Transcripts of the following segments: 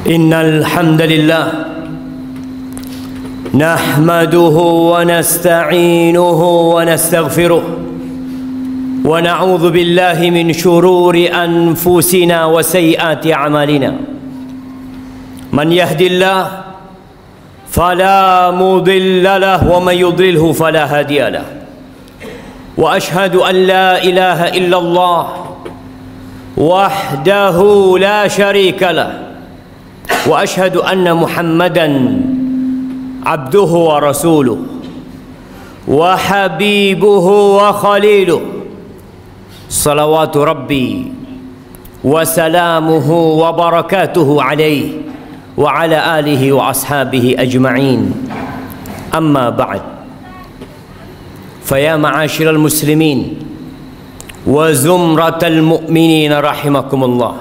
إن الحمد لله نحمده ونستعينه ونستغفره ونعوذ بالله من شرور أنفسنا وسيئات أعمالنا من يهد الله فلا مضل له ومن يضلله فلا هادي له وأشهد أن لا إله إلا الله وحده لا شريك له وأشهد أن محمدًا عبده ورسوله وحبيبه وخليله صلوات ربي وسلامه وبركاته عليه وعلى آله وأصحابه أجمعين أما بعد فيا معاشر المسلمين وزمرة المؤمنين رحمكم الله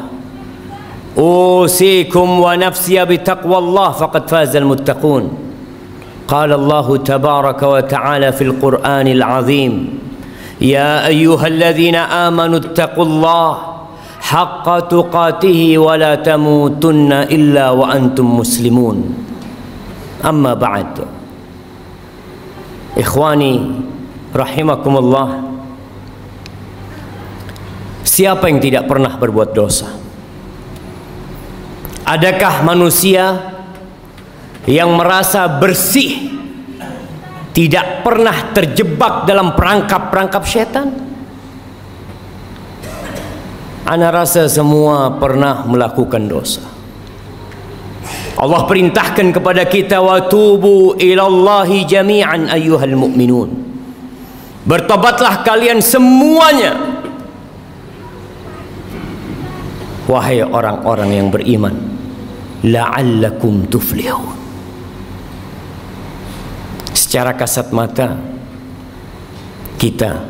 أوصيكم ونفسي بتقوى الله فقد فاز المتقون قال الله تبارك وتعالى في القرآن العظيم يا أيها الذين آمنوا اتقوا الله حق تقاته ولا تموتن إلا وأنتم مسلمون أما بعد إخواني رحمكم الله. Siapa yang tidak pernah berbuat dosa? Adakah manusia yang merasa bersih, tidak pernah terjebak dalam perangkap-perangkap setan? Ana rasa semua pernah melakukan dosa. Allah perintahkan kepada kita, wa tubu ilallahi jami'an ayyuhal mu'minun. Bertobatlah kalian semuanya, wahai orang-orang yang beriman, la'allakum tuflihun. Secara kasat mata kita,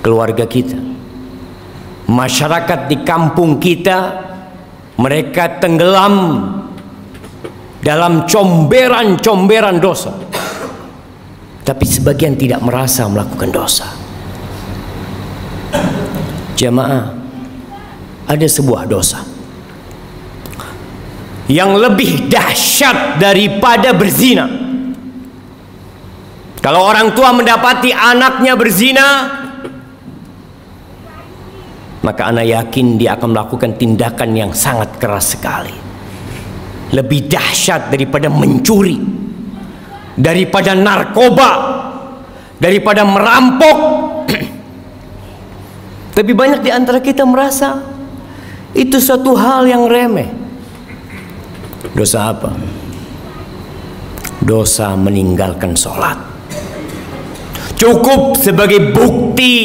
keluarga kita, masyarakat di kampung kita, mereka tenggelam dalam comberan-comberan dosa, tapi sebagian tidak merasa melakukan dosa. Jamaah, ada sebuah dosa yang lebih dahsyat daripada berzina. Kalau orang tua mendapati anaknya berzina, maka anak yakin dia akan melakukan tindakan yang sangat keras sekali. Lebih dahsyat daripada mencuri, daripada narkoba, daripada merampok. Tapi banyak di antara kita merasa itu suatu hal yang remeh. Dosa apa? Dosa meninggalkan sholat. Cukup sebagai bukti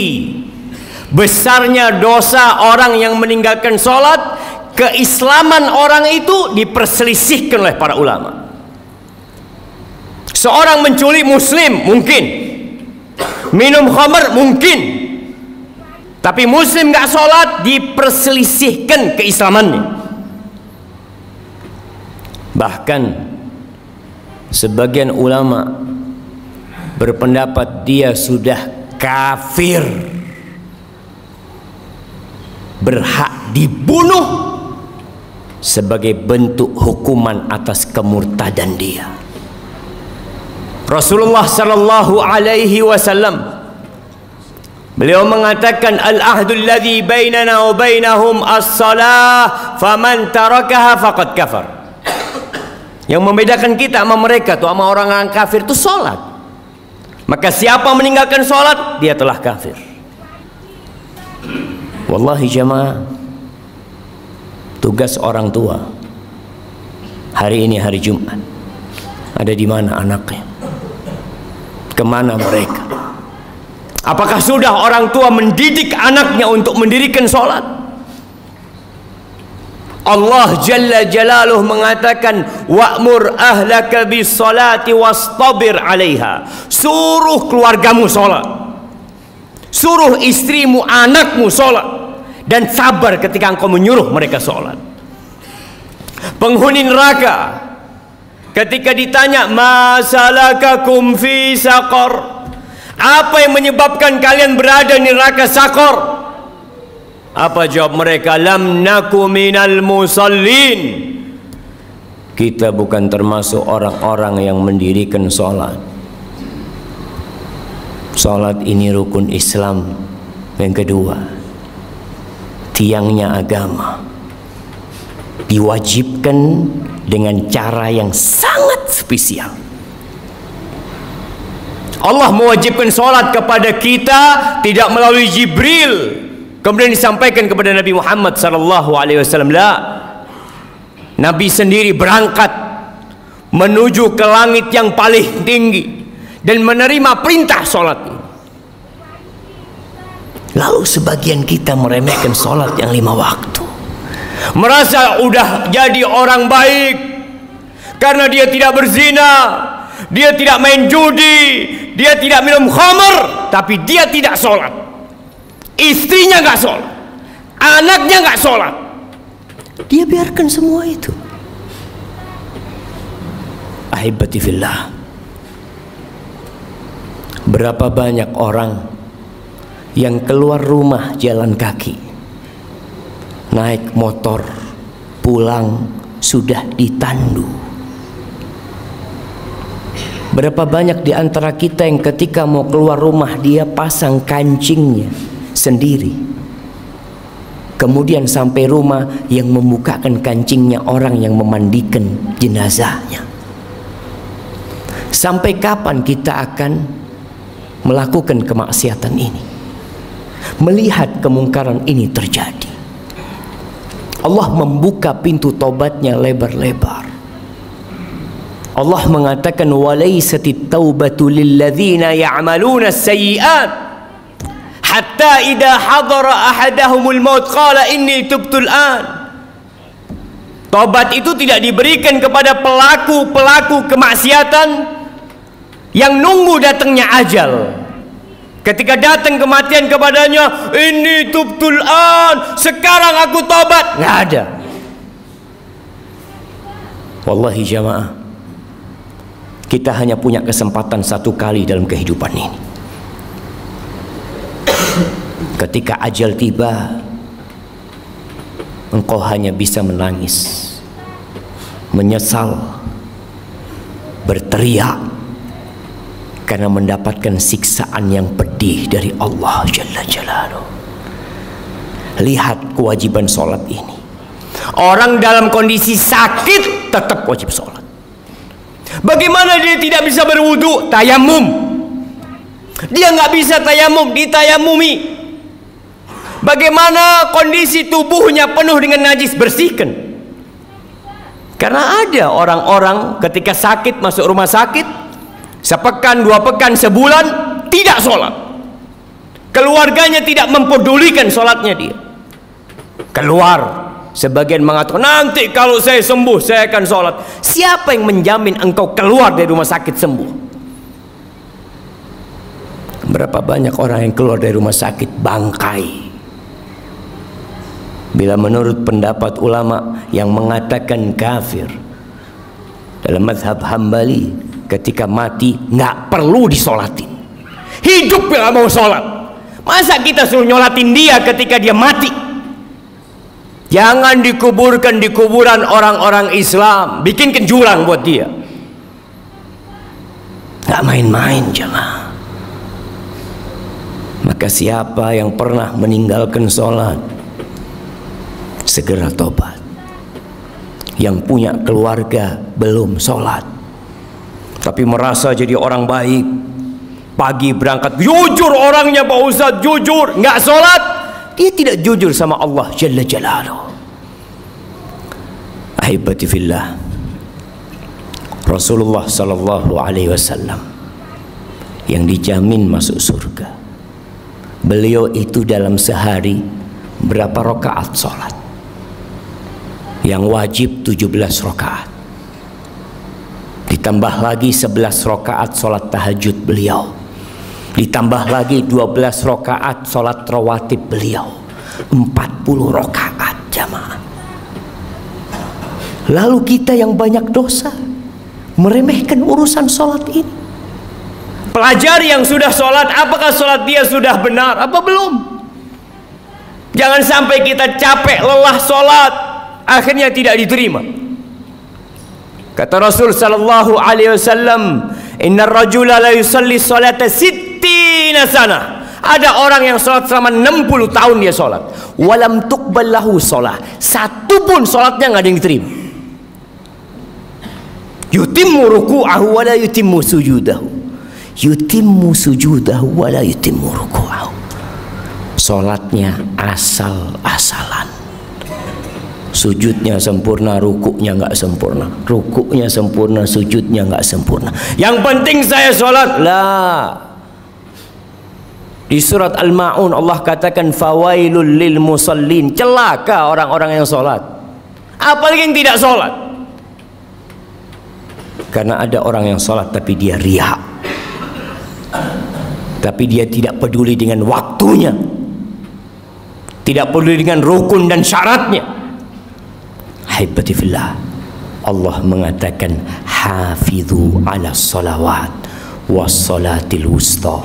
besarnya dosa orang yang meninggalkan sholat, keislaman orang itu diperselisihkan oleh para ulama. Seorang menculik muslim mungkin, minum khamr mungkin, tapi muslim gak sholat diperselisihkan keislamannya. Bahkan sebagian ulama berpendapat dia sudah kafir, berhak dibunuh sebagai bentuk hukuman atas kemurtadan dia. Rasulullah sallallahu alaihi wasallam, beliau mengatakan, al-ahdul ladzi bainana wa bainahum as-salah faman tarakaha faqad kafar. Yang membedakan kita sama mereka tuh, sama orang-orang kafir itu sholat. Maka siapa meninggalkan sholat, dia telah kafir. Wallahi jamaah, tugas orang tua hari ini hari Jumat, ada di mana anaknya? Kemana mereka? Apakah sudah orang tua mendidik anaknya untuk mendirikan sholat? Allah Jalla Jalaluh mengatakan, wa'mur ahlaka bis salati wastabir 'alaiha. Suruh keluargamu sholat, suruh istrimu, anakmu sholat, dan sabar ketika engkau menyuruh mereka sholat. Penghuni neraka ketika ditanya, ma salakakum fi saqar, apa yang menyebabkan kalian berada di neraka Saqar? Apa jawab mereka? Lam naku minal musallin. Kita bukan termasuk orang-orang yang mendirikan sholat. Sholat ini rukun Islam yang kedua, tiangnya agama, diwajibkan dengan cara yang sangat spesial. Allah mewajibkan sholat kepada kita tidak melalui Jibril kemudian disampaikan kepada Nabi Muhammad SAW. Nabi sendiri berangkat menuju ke langit yang paling tinggi dan menerima perintah sholat ini. Lalu sebagian kita meremehkan sholat yang 5 waktu, merasa udah jadi orang baik karena dia tidak berzina, dia tidak main judi, dia tidak minum khamr, tapi dia tidak sholat. Istrinya nggak sholat, anaknya nggak sholat, dia biarkan semua itu. Ahibati fillah, berapa banyak orang yang keluar rumah jalan kaki, naik motor, pulang sudah ditandu. Berapa banyak di antara kita yang ketika mau keluar rumah dia pasang kancingnya sendiri, kemudian sampai rumah yang membukakan kancingnya orang yang memandikan jenazahnya. Sampai kapan kita akan melakukan kemaksiatan ini, melihat kemungkaran ini terjadi? Allah membuka pintu tobatnya lebar-lebar. Allah mengatakan walaisatit taubatu lilladzina ya'maluna as-sayyi'at hatta idza hadara ahadahumul maut qala inni tubtul an. Tobat itu tidak diberikan kepada pelaku-pelaku kemaksiatan yang nunggu datangnya ajal. Ketika datang kematian kepadanya, ini tubtul an, sekarang aku tobat. Nggak ada. Wallahi jamaah, kita hanya punya kesempatan satu kali dalam kehidupan ini. Ketika ajal tiba, engkau hanya bisa menangis, menyesal, berteriak karena mendapatkan siksaan yang pedih dari Allah Jalla Jalaluhu. Lihat kewajiban sholat ini. Orang dalam kondisi sakit tetap wajib sholat. Bagaimana dia tidak bisa berwudu? Tayamum. Dia nggak bisa tayamum, ditayamumi. Bagaimana kondisi tubuhnya penuh dengan najis? Bersihkan. Karena ada orang-orang ketika sakit masuk rumah sakit, sepekan, 2 pekan, sebulan tidak sholat. Keluarganya tidak mempedulikan sholatnya dia. Keluar. Sebagian mengatakan nanti kalau saya sembuh saya akan sholat. Siapa yang menjamin engkau keluar dari rumah sakit sembuh? Berapa banyak orang yang keluar dari rumah sakit bangkai. Bila menurut pendapat ulama yang mengatakan kafir dalam mazhab Hambali, ketika mati nggak perlu disolatin, hidup bila mau sholat. Masa kita suruh nyolatin dia ketika dia mati? Jangan dikuburkan di kuburan orang-orang Islam, bikinkan jurang buat dia. Nggak main-main jemaah. Maka siapa yang pernah meninggalkan sholat, segera tobat. Yang punya keluarga belum sholat tapi merasa jadi orang baik, pagi berangkat jujur orangnya Pak Ustadz, jujur, nggak sholat, dia tidak jujur sama Allah Jalla Jalaluhu. Ahibati fillah, Rasulullah Sallallahu Alaihi Wasallam yang dijamin masuk surga, beliau itu dalam sehari berapa rakaat sholat? Yang wajib 17 rakaat, ditambah lagi 11 rakaat sholat tahajud beliau, ditambah lagi 12 rakaat sholat rawatib beliau, 40 rakaat jamaah. Lalu kita yang banyak dosa meremehkan urusan sholat ini. Pelajari yang sudah sholat, apakah sholat dia sudah benar apa belum? Jangan sampai kita capek lelah sholat, akhirnya tidak diterima. Kata Rasul sallallahu alaihi wasallam, "Innar rajula la yusalli salata sittina sana." Ada orang yang sholat selama 60 tahun dia sholat, walam tuqbal lahu sholat, satu pun sholatnya nggak ada yang diterima. Yutimmu ruku'ahu wa la yutimmu sujudahu, yutimmu sujudahu wa la yutimmu ruku'ahu. Sholatnya asal-asalan, sujudnya sempurna, rukuknya nggak sempurna, rukuknya sempurna, sujudnya nggak sempurna. Yang penting saya sholat lah. Di surat Al-Ma'un Allah katakan fawailul lil musallin, celaka orang-orang yang sholat, apalagi yang tidak sholat. Karena ada orang yang sholat tapi dia riya, tapi dia tidak peduli dengan waktunya, tidak peduli dengan rukun dan syaratnya. Haibati fillah, Allah mengatakan hafidhu ala salawat was salatil wusta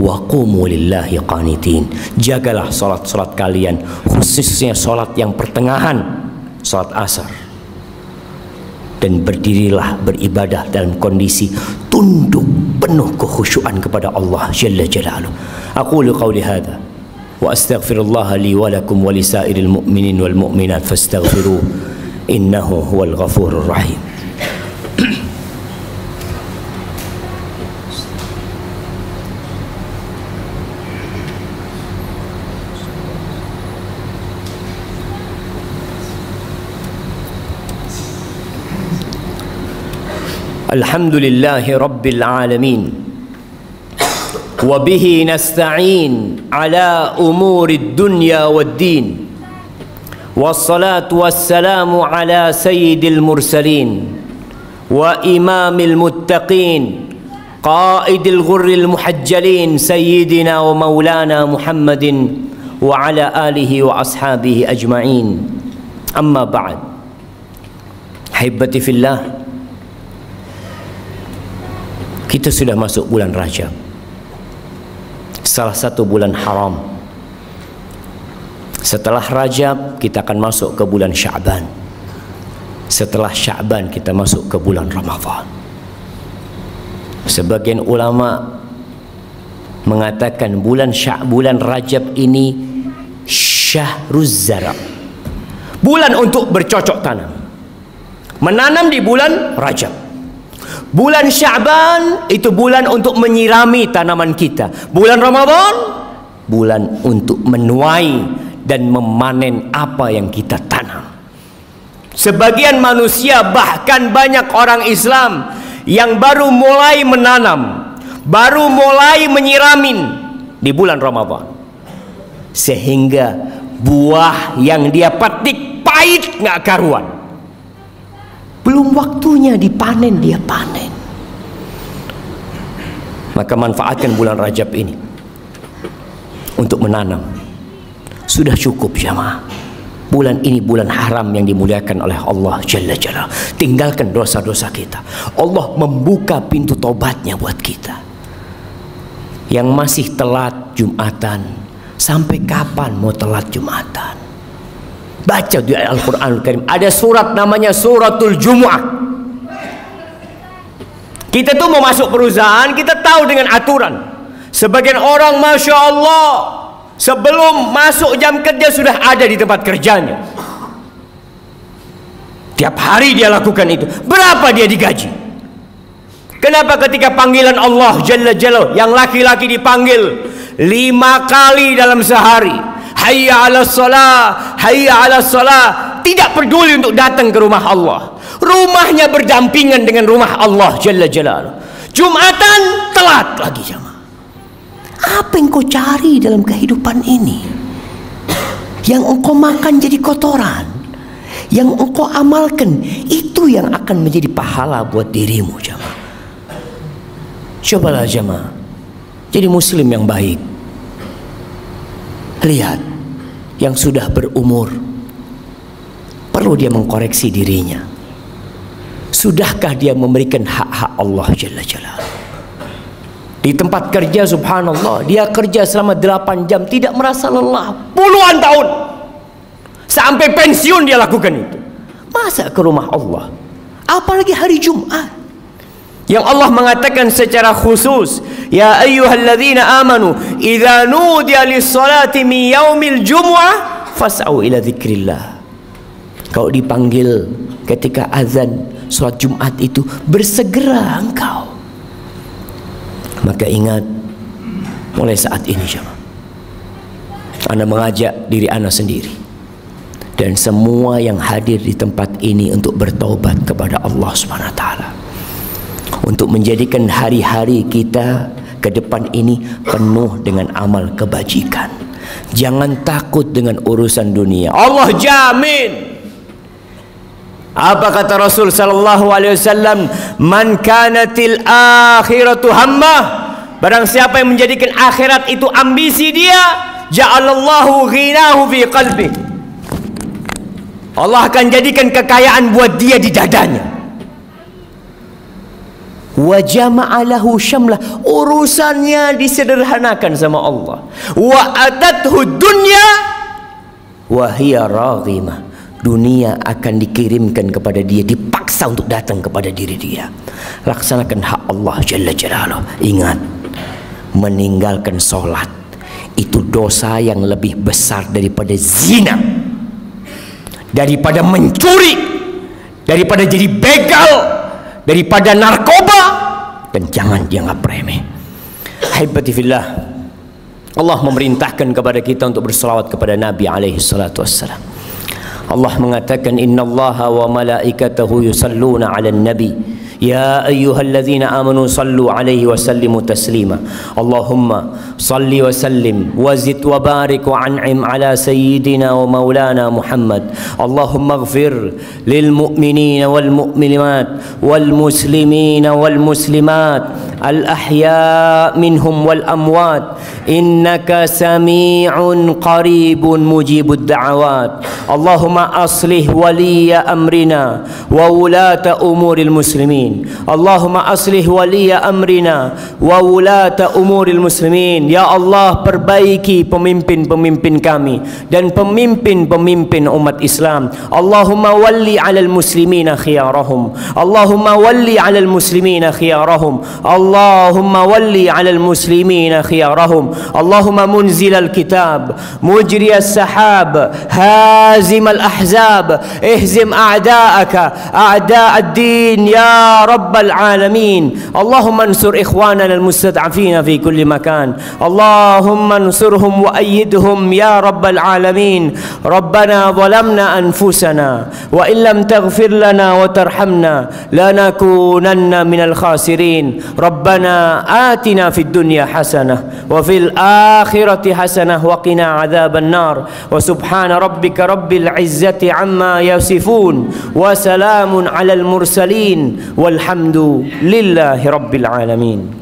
wa qumu lillahi qanitin. Jagalah salat-salat kalian, khususnya salat yang pertengahan, salat asar, dan berdirilah beribadah dalam kondisi tunduk penuh kekhusyuan kepada Allah jalla jalaluhu. Aqulu qawli hadza wa astaghfirullah li wa lakum wa lisairil mu'minin wal mu'minat fastaghfiruh innahu huwal ghafurur rahim. Alhamdulillahi Rabbil Alamin, wa bihi nasta'in ala umuri dunya wad din, wassalatu wassalamu ala sayyidil mursalin wa imamil muttaqin qaidil ghurril muhajjalin sayyidina wa maulana Muhammadin wa ala alihi wa ashabihi ajma'in. Amma ba'd. Haibati fillah, kita sudah masuk bulan Rajab, salah satu bulan haram. Setelah Rajab kita akan masuk ke bulan Sya'ban. Setelah Sya'ban kita masuk ke bulan Ramadan. Sebagian ulama mengatakan bulan Rajab ini syahruz zara', bulan untuk bercocok tanam, menanam di bulan Rajab. Bulan Sya'ban itu bulan untuk menyirami tanaman kita. Bulan Ramadan bulan untuk menuai dan memanen apa yang kita tanam. Sebagian manusia, bahkan banyak orang Islam yang baru mulai menanam, baru mulai menyiramin di bulan Ramadan, sehingga buah yang dia petik pahit nggak karuan. Belum waktunya dipanen, dia panen. Maka manfaatkan bulan Rajab ini untuk menanam. Sudah cukup jamaah. Bulan ini bulan haram yang dimuliakan oleh Allah Jalla Jalla. Tinggalkan dosa-dosa kita. Allah membuka pintu tobatnya buat kita. Yang masih telat Jumatan, sampai kapan mau telat Jumatan? Baca di Al-Quranul Karim, ada surat namanya suratul Jumu'ah. Kita tuh mau masuk perusahaan, kita tahu dengan aturan. Sebagian orang Masya Allah sebelum masuk jam kerja sudah ada di tempat kerjanya. Tiap hari dia lakukan itu. Berapa dia digaji? Kenapa ketika panggilan Allah Jalla Jalla, yang laki-laki dipanggil 5 kali dalam sehari, hayya ala salah, hayya ala salah, tidak peduli untuk datang ke rumah Allah. Rumahnya berdampingan dengan rumah Allah Jalla Jalaluhu. Jumatan telat lagi jamaah. Apa yang kau cari dalam kehidupan ini? Yang engkau makan jadi kotoran, yang engkau amalkan itu yang akan menjadi pahala buat dirimu jamaah. Cobalah jamaah jadi muslim yang baik. Lihat, yang sudah berumur perlu dia mengkoreksi dirinya. Sudahkah dia memberikan hak-hak Allah Jalla Jalla? Di tempat kerja, subhanallah, dia kerja selama 8 jam tidak merasa lelah, puluhan tahun, sampai pensiun dia lakukan itu. Masa ke rumah Allah, apalagi hari Jumat yang Allah mengatakan secara khusus, ya ayyuhalladzina amanu idza nudiya lis-salati min yaumil jumu'ah fas'au ila dzikrillah. Kau dipanggil ketika azan salat Jumat itu, bersegera engkau. Maka ingat, mulai saat ini jemaah, Anda mengajak diri Anda sendiri dan semua yang hadir di tempat ini untuk bertaubat kepada Allah Subhanahu wa taala, untuk menjadikan hari-hari kita ke depan ini penuh dengan amal kebajikan. Jangan takut dengan urusan dunia. Allah jamin. Apa kata Rasul sallallahu alaihi wasallam? Man kanatil akhiratu hammah. Barang siapa yang menjadikan akhirat itu ambisi dia, ja'alallahu ghinahu fi qalbi. Allah akan jadikan kekayaan buat dia di dadanya. Wa jama'a lahu syamlah, urusannya disederhanakan sama Allah. Wa atathu dunya wa hiya raghimah. Dunia akan dikirimkan kepada dia, dipaksa untuk datang kepada diri dia. Laksanakan hak Allah Jalla Jalaluh. Ingat, meninggalkan sholat itu dosa yang lebih besar daripada zina, daripada mencuri, daripada jadi begal, daripada narkoba, dan jangan dianggap remeh. Haibati fillah, Allah memerintahkan kepada kita untuk berselawat kepada Nabi alaihi salatu wassalam. Allah mengatakan, innallaha wa malaikatahu yusalluna 'alan nabi ya ayyuhalladzina amanu sallu 'alaihi wa sallimu taslima. Allahumma salli wa sallim wa zid wa barik wa an'im 'ala sayyidina wa maulana Muhammad. Allahumma ighfir lil mu'minina wal mu'minat wal muslimina wal muslimat al ahya' minhum wal amwat innaka sami'un qaribun mujibud da'awat. Allahumma aslih waliya amrina wa wulata umuril muslimin. Allahumma aslih waliya amrina wa wulata umuril muslimin. Ya Allah, perbaiki pemimpin-pemimpin kami dan pemimpin-pemimpin umat Islam. Allahumma walli 'alal muslimina khiyarahum. Allahumma walli 'alal muslimina khiyarahum. Allahumma walli 'alal muslimina khiyarahum. Allahumma munzilal kitab, mujriyas sahab, hazimal ahzab, ihzim a'da'aka a'da'ad din ya rabbal alamin. Allahumma ansur ikhwanana almustad'afina fi kulli makan. Allahumma ansurhum wa ayyidhum ya rabbal alamin. Rabbana zalamna anfusana wa in lam taghfir lana wa tarhamna lanakunanna minal khasirin. Rabbana atina fid dunya hasanah wa fil akhirati hasanah wa qina adzaban nar. Wa subhana rabbika rabbil izzati amma yasifun wa salamun alal mursalin walhamdu lillahi rabbil alamin.